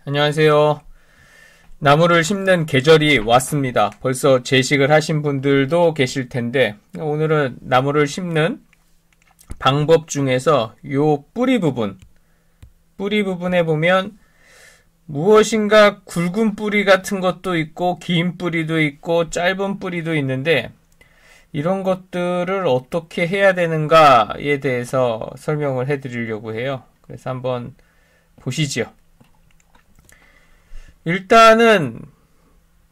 안녕하세요. 나무를 심는 계절이 왔습니다. 벌써 재식을 하신 분들도 계실 텐데 오늘은 나무를 심는 방법 중에서 요 뿌리 부분에 보면 무엇인가 굵은 뿌리 같은 것도 있고 긴 뿌리도 있고 짧은 뿌리도 있는데 이런 것들을 어떻게 해야 되는가에 대해서 설명을 해드리려고 해요. 그래서 한번 보시죠. 일단은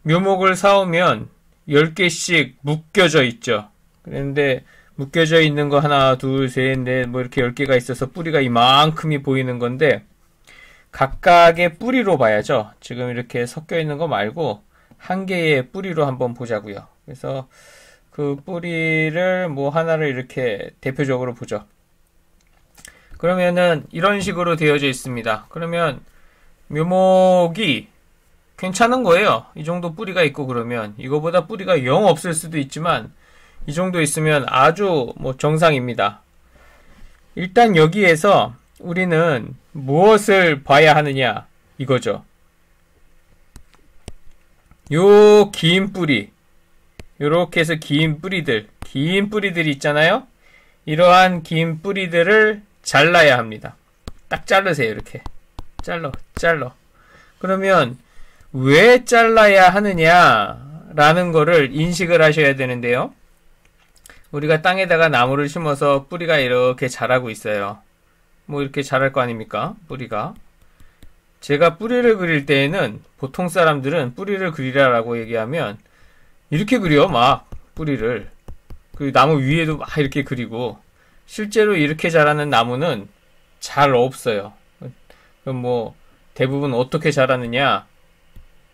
묘목을 사오면 10개씩 묶여져 있죠. 그런데 묶여져 있는 거 하나, 둘, 셋, 넷 뭐 이렇게 10개가 있어서 뿌리가 이만큼이 보이는 건데 각각의 뿌리로 봐야죠. 지금 이렇게 섞여 있는 거 말고 한 개의 뿌리로 한번 보자고요. 그래서 그 뿌리를 뭐 하나를 이렇게 대표적으로 보죠. 그러면은 이런 식으로 되어져 있습니다. 그러면 묘목이 괜찮은 거예요. 이 정도 뿌리가 있고 그러면 이거보다 뿌리가 영 없을 수도 있지만 이 정도 있으면 아주 뭐 정상입니다. 일단 여기에서 우리는 무엇을 봐야 하느냐 이거죠. 요 긴 뿌리, 요렇게 해서 긴 뿌리들이 있잖아요. 이러한 긴 뿌리들을 잘라야 합니다. 딱 자르세요. 이렇게 잘라. 그러면 왜 잘라야 하느냐라는 거를 인식을 하셔야 되는데요. 우리가 땅에다가 나무를 심어서 뿌리가 이렇게 자라고 있어요. 뭐 이렇게 자랄 거 아닙니까? 뿌리가. 제가 뿌리를 그릴 때에는 보통 사람들은 뿌리를 그리라라고 얘기하면 이렇게 그려 막 뿌리를. 그 나무 위에도 막 이렇게 그리고 실제로 이렇게 자라는 나무는 잘 없어요. 그럼 뭐 대부분 어떻게 자라느냐?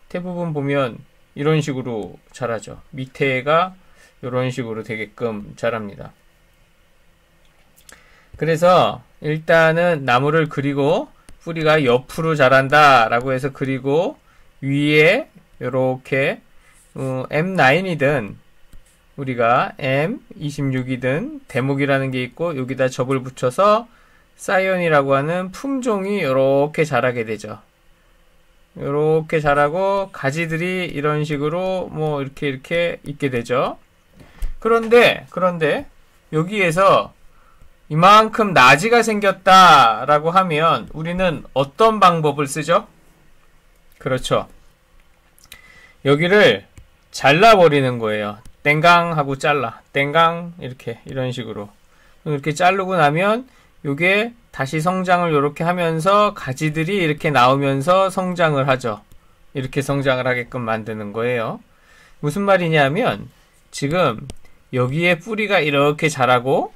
대부분 보면 이런 식으로 자라죠. 밑에가 이런 식으로 되게끔 자랍니다. 그래서 일단은 나무를 그리고 뿌리가 옆으로 자란다 라고 해서 그리고 위에 이렇게 M9이든 우리가 M26이든 대목이라는 게 있고 여기다 접을 붙여서 사이온이라고 하는 품종이 이렇게 자라게 되죠. 이렇게 자라고 가지들이 이런 식으로 뭐 이렇게 있게 되죠. 그런데 여기에서 이만큼 나지가 생겼다라고 하면 우리는 어떤 방법을 쓰죠? 그렇죠. 여기를 잘라버리는 거예요. 땡강 하고 잘라. 땡강 이런 식으로. 이렇게 자르고 나면 요게 다시 성장을 이렇게 하면서 가지들이 이렇게 나오면서 성장을 하죠. 이렇게 성장을 하게끔 만드는 거예요. 무슨 말이냐면 지금 여기에 뿌리가 이렇게 자라고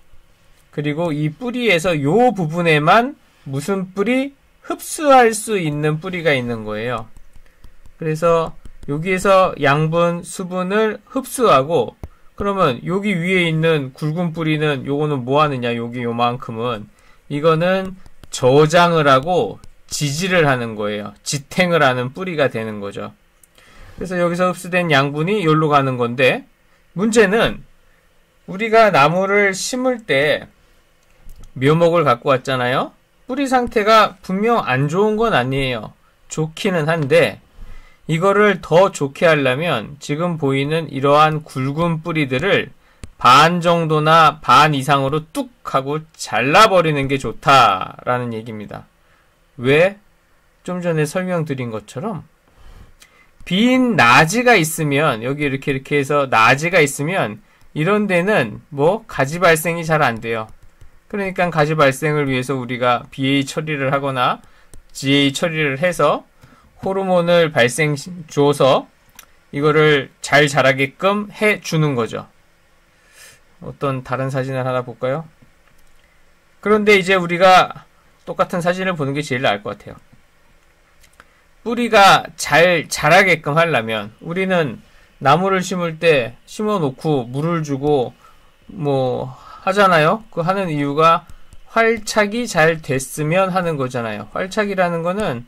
그리고 이 뿌리에서 요 부분에만 무슨 뿌리? 흡수할 수 있는 뿌리가 있는 거예요. 그래서 여기에서 양분, 수분을 흡수하고 그러면 여기 위에 있는 굵은 뿌리는 요거는 뭐 하느냐? 여기 요만큼은 이거는 저장을 하고 지지를 하는 거예요. 지탱을 하는 뿌리가 되는 거죠. 그래서 여기서 흡수된 양분이 여기로 가는 건데 문제는 우리가 나무를 심을 때 묘목을 갖고 왔잖아요. 뿌리 상태가 분명 안 좋은 건 아니에요. 좋기는 한데 이거를 더 좋게 하려면 지금 보이는 이러한 굵은 뿌리들을 반 정도나 반 이상으로 뚝 하고 잘라버리는 게 좋다라는 얘기입니다. 왜? 좀 전에 설명드린 것처럼 빈 나지가 있으면 여기 이렇게 해서 나지가 있으면 이런 데는 뭐 가지 발생이 잘 안 돼요. 그러니까 가지 발생을 위해서 우리가 BA 처리를 하거나 GA 처리를 해서 호르몬을 발생 줘서 이거를 잘 자라게끔 해주는 거죠. 어떤 다른 사진을 하나 볼까요? 그런데 이제 우리가 똑같은 사진을 보는 게 제일 나을 것 같아요. 뿌리가 잘 자라게끔 하려면 우리는 나무를 심을 때 심어놓고 물을 주고 뭐 하잖아요. 그 하는 이유가 활착이 잘 됐으면 하는 거잖아요. 활착이라는 거는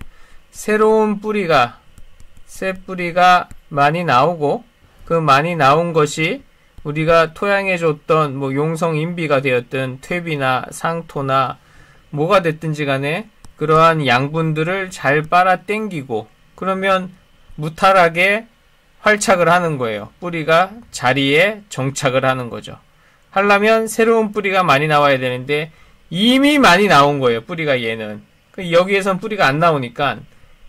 새로운 뿌리가 새 뿌리가 많이 나오고 그 많이 나온 것이 우리가 토양에 줬던 뭐 용성인비가 되었든 퇴비나 상토나 뭐가 됐든지 간에 그러한 양분들을 잘 빨아 당기고 그러면 무탈하게 활착을 하는 거예요. 뿌리가 자리에 정착을 하는 거죠. 하려면 새로운 뿌리가 많이 나와야 되는데 이미 많이 나온 거예요. 뿌리가 얘는. 여기에선 뿌리가 안 나오니까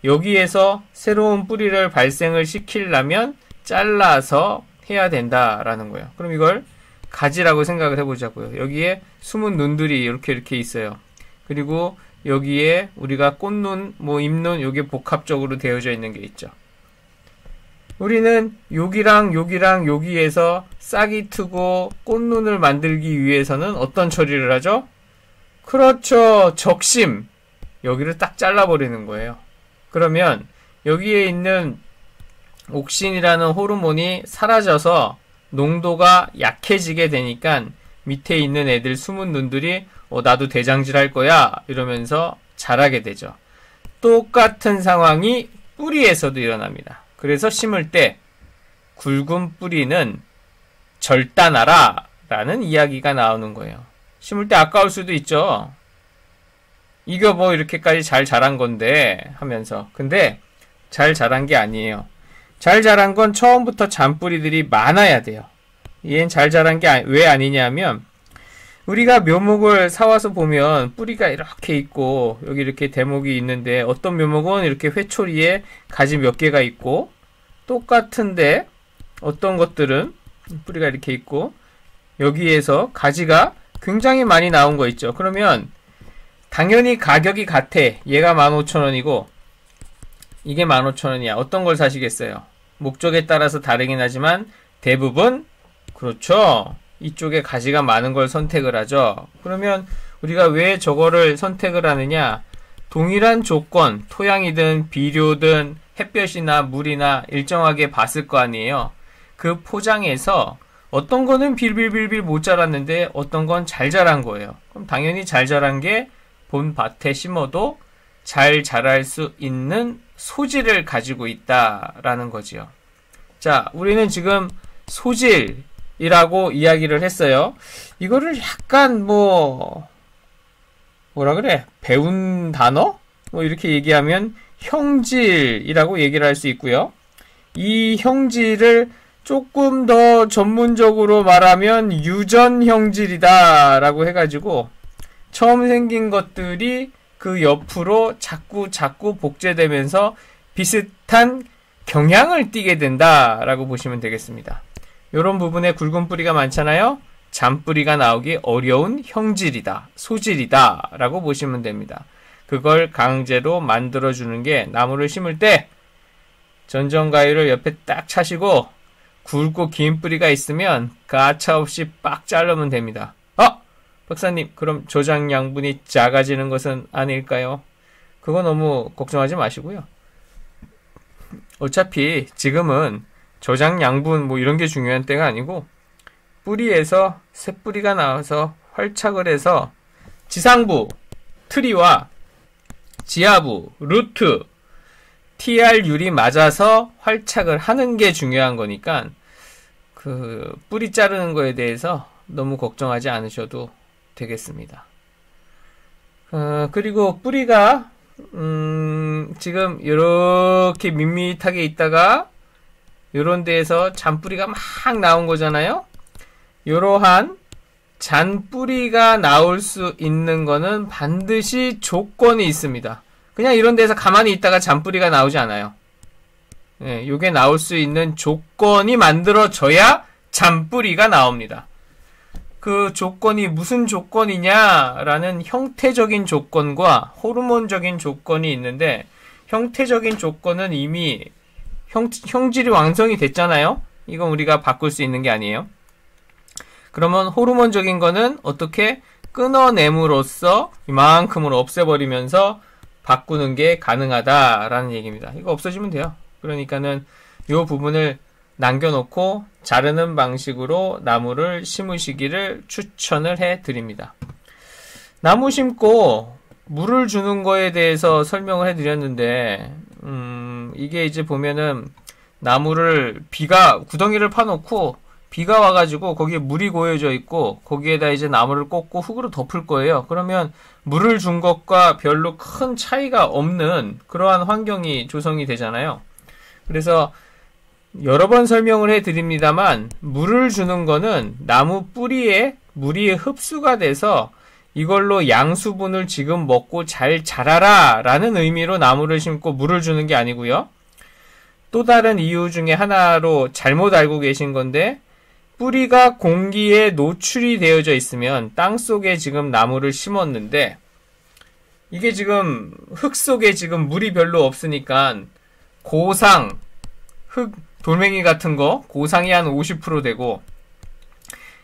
여기에서 새로운 뿌리를 발생을 시키려면 잘라서 해야 된다라는 거예요. 그럼 이걸 가지라고 생각을 해보자고요. 여기에 숨은 눈들이 이렇게 있어요. 그리고 여기에 우리가 꽃눈, 잎눈 요게 복합적으로 되어져 있는 게 있죠. 우리는 여기랑 여기에서 싹이 트고 꽃눈을 만들기 위해서는 어떤 처리를 하죠? 그렇죠. 적심. 여기를 딱 잘라버리는 거예요. 그러면 여기에 있는 옥신이라는 호르몬이 사라져서 농도가 약해지게 되니까 밑에 있는 애들 숨은 눈들이 나도 대장질 할 거야 이러면서 자라게 되죠. 똑같은 상황이 뿌리에서도 일어납니다. 그래서 심을 때 굵은 뿌리는 절단하라 라는 이야기가 나오는 거예요. 심을 때 아까울 수도 있죠. 이거 이렇게까지 잘 자란 건데 하면서. 근데 잘 자란 게 아니에요. 잘 자란 건 처음부터 잔뿌리들이 많아야 돼요. 얘는 잘 자란 게 왜 아니냐면 우리가 묘목을 사와서 보면 뿌리가 이렇게 있고 여기 이렇게 대목이 있는데 어떤 묘목은 이렇게 회초리에 가지 몇 개가 있고 똑같은데 어떤 것들은 뿌리가 이렇게 있고 여기에서 가지가 굉장히 많이 나온 거 있죠. 그러면 당연히 가격이 같아. 얘가 15,000원이고 이게 15,000원이야. 어떤 걸 사시겠어요? 목적에 따라서 다르긴 하지만 대부분 그렇죠. 이쪽에 가지가 많은 걸 선택을 하죠. 그러면 우리가 왜 저거를 선택을 하느냐? 동일한 조건, 토양이든 비료든 햇볕이나 물이나 일정하게 봤을 거 아니에요. 그 포장에서 어떤 거는 빌빌빌빌 못 자랐는데 어떤 건 잘 자란 거예요. 그럼 당연히 잘 자란 게 본 밭에 심어도 잘 자랄 수 있는 소질을 가지고 있다라는 거지요. 자, 우리는 지금 소질이라고 이야기를 했어요. 이거를 약간 뭐라 그래? 배운 단어? 이렇게 얘기하면 형질이라고 얘기를 할 수 있고요. 이 형질을 조금 더 전문적으로 말하면 유전 형질이다 라고 해가지고 처음 생긴 것들이 그 옆으로 자꾸 복제되면서 비슷한 경향을 띠게 된다라고 보시면 되겠습니다. 이런 부분에 굵은 뿌리가 많잖아요. 잔뿌리가 나오기 어려운 형질이다, 소질이다 라고 보시면 됩니다. 그걸 강제로 만들어주는 게 나무를 심을 때 전정가위를 옆에 딱 차시고 굵고 긴 뿌리가 있으면 가차없이 빡 자르면 됩니다. 박사님, 그럼 조장 양분이 작아지는 것은 아닐까요? 그거 너무 걱정하지 마시고요. 어차피 지금은 저장 양분 이런 게 중요한 때가 아니고 뿌리에서 새 뿌리가 나와서 활착을 해서 지상부, 트리와 지하부, 루트, TR율이 맞아서 활착을 하는 게 중요한 거니까 그 뿌리 자르는 거에 대해서 너무 걱정하지 않으셔도 되겠습니다. 그리고 뿌리가 지금 이렇게 밋밋하게 있다가 요런 데에서 잔뿌리가 막 나온 거잖아요. 이러한 잔뿌리가 나올 수 있는 거는 반드시 조건이 있습니다. 그냥 이런 데서 가만히 있다가 잔뿌리가 나오지 않아요. 요게 나올 수 있는 조건이 만들어져야 잔뿌리가 나옵니다. 그 조건이 무슨 조건이냐라는 형태적인 조건과 호르몬적인 조건이 있는데 형태적인 조건은 이미 형질이 완성이 됐잖아요. 이건 우리가 바꿀 수 있는 게 아니에요. 그러면 호르몬적인 거는 어떻게 끊어냄으로써 이만큼을 없애버리면서 바꾸는 게 가능하다라는 얘기입니다. 이거 없어지면 돼요. 그러니까는 이 부분을 남겨놓고 자르는 방식으로 나무를 심으시기를 추천을 해드립니다. 나무 심고 물을 주는 거에 대해서 설명을 해드렸는데 이게 이제 보면은 나무를 구덩이를 파놓고 비가 와가지고 거기에 물이 고여져 있고 거기에다 이제 나무를 꽂고 흙으로 덮을 거예요. 그러면 물을 준 것과 별로 큰 차이가 없는 그러한 환경이 조성이 되잖아요. 그래서 여러 번 설명을 해드립니다만 물을 주는 거는 나무 뿌리에 물이 흡수가 돼서 이걸로 양수분을 지금 먹고 잘 자라라 라는 의미로 나무를 심고 물을 주는 게 아니고요. 또 다른 이유 중에 하나로 잘못 알고 계신 건데, 뿌리가 공기에 노출이 되어져 있으면 땅속에 지금 나무를 심었는데 이게 지금 흙 속에 지금 물이 별로 없으니까 고상, 흙, 돌멩이 같은 거 고상이 한 50% 되고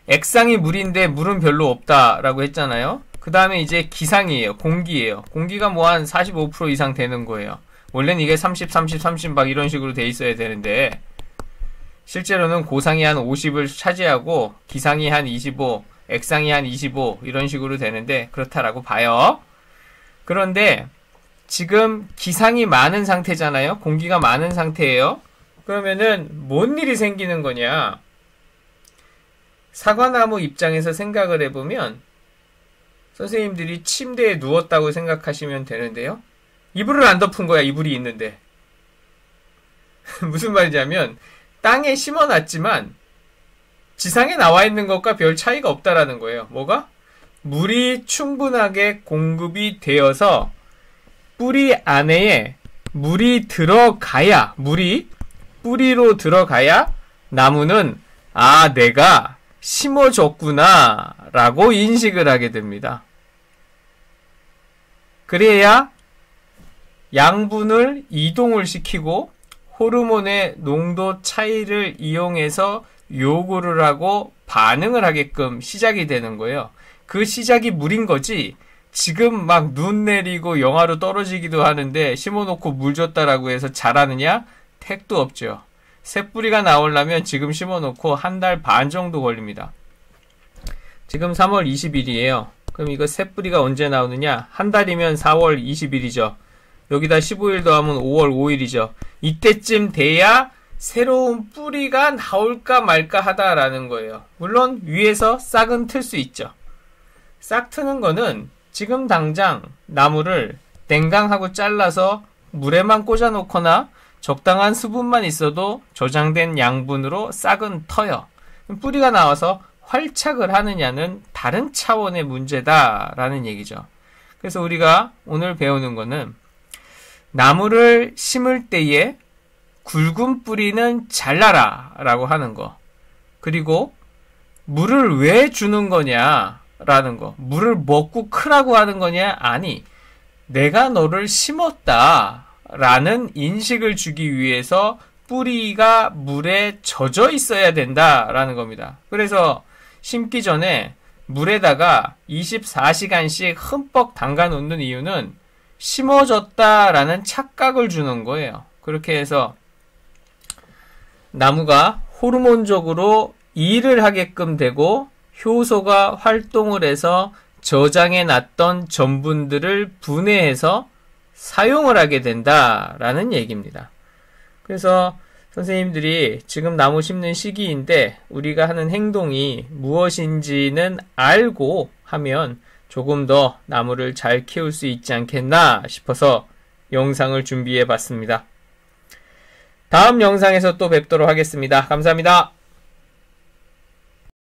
액상이 물인데 물은 별로 없다라고 했잖아요. 그 다음에 이제 기상이에요. 공기예요. 공기가 뭐 한 45% 이상 되는 거예요. 원래는 이게 30, 30, 30 막 이런 식으로 돼 있어야 되는데 실제로는 고상이 한 50을 차지하고 기상이 한 25, 액상이 한 25 이런 식으로 되는데 그렇다라고 봐요. 그런데 지금 기상이 많은 상태잖아요. 공기가 많은 상태예요. 그러면은 뭔 일이 생기는 거냐? 사과나무 입장에서 생각을 해보면 선생님들이 침대에 누웠다고 생각하시면 되는데요. 이불을 안 덮은 거야. 이불이 있는데. 무슨 말이냐면 땅에 심어놨지만 지상에 나와 있는 것과 별 차이가 없다라는 거예요. 뭐가? 물이 충분하게 공급이 되어서 뿌리 안에 물이 들어가야, 물이 뿌리로 들어가야 나무는 아, 내가 심어줬구나 라고 인식을 하게 됩니다. 그래야 양분을 이동을 시키고 호르몬의 농도 차이를 이용해서 요구를 하고 반응을 하게끔 시작이 되는 거예요. 그 시작이 물인 거지 지금 막 눈 내리고 영하로 떨어지기도 하는데 심어놓고 물 줬다라고 해서 자라느냐? 택도 없죠. 새뿌리가 나오려면 지금 심어놓고 한 달 반 정도 걸립니다. 지금 3월 20일이에요. 그럼 이거 새뿌리가 언제 나오느냐? 한 달이면 4월 20일이죠. 여기다 15일 더하면 5월 5일이죠. 이때쯤 돼야 새로운 뿌리가 나올까 말까 하다라는 거예요. 물론 위에서 싹은 틀 수 있죠. 싹 트는 거는 지금 당장 나무를 땡강하고 잘라서 물에만 꽂아 놓거나 적당한 수분만 있어도 저장된 양분으로 싹은 터요. 뿌리가 나와서 활착을 하느냐는 다른 차원의 문제다라는 얘기죠. 그래서 우리가 오늘 배우는 거는 나무를 심을 때에 굵은 뿌리는 잘라라 라고 하는 거, 그리고 물을 왜 주는 거냐 라는 거, 물을 먹고 크라고 하는 거냐? 아니, 내가 너를 심었다 라는 인식을 주기 위해서 뿌리가 물에 젖어 있어야 된다라는 겁니다. 그래서 심기 전에 물에다가 24시간씩 흠뻑 담가 놓는 이유는 심어졌다라는 착각을 주는 거예요. 그렇게 해서 나무가 호르몬적으로 일을 하게끔 되고 효소가 활동을 해서 저장해 놨던 전분들을 분해해서 사용을 하게 된다라는 얘기입니다. 그래서 선생님들이 지금 나무 심는 시기인데 우리가 하는 행동이 무엇인지는 알고 하면 조금 더 나무를 잘 키울 수 있지 않겠나 싶어서 영상을 준비해 봤습니다. 다음 영상에서 또 뵙도록 하겠습니다. 감사합니다.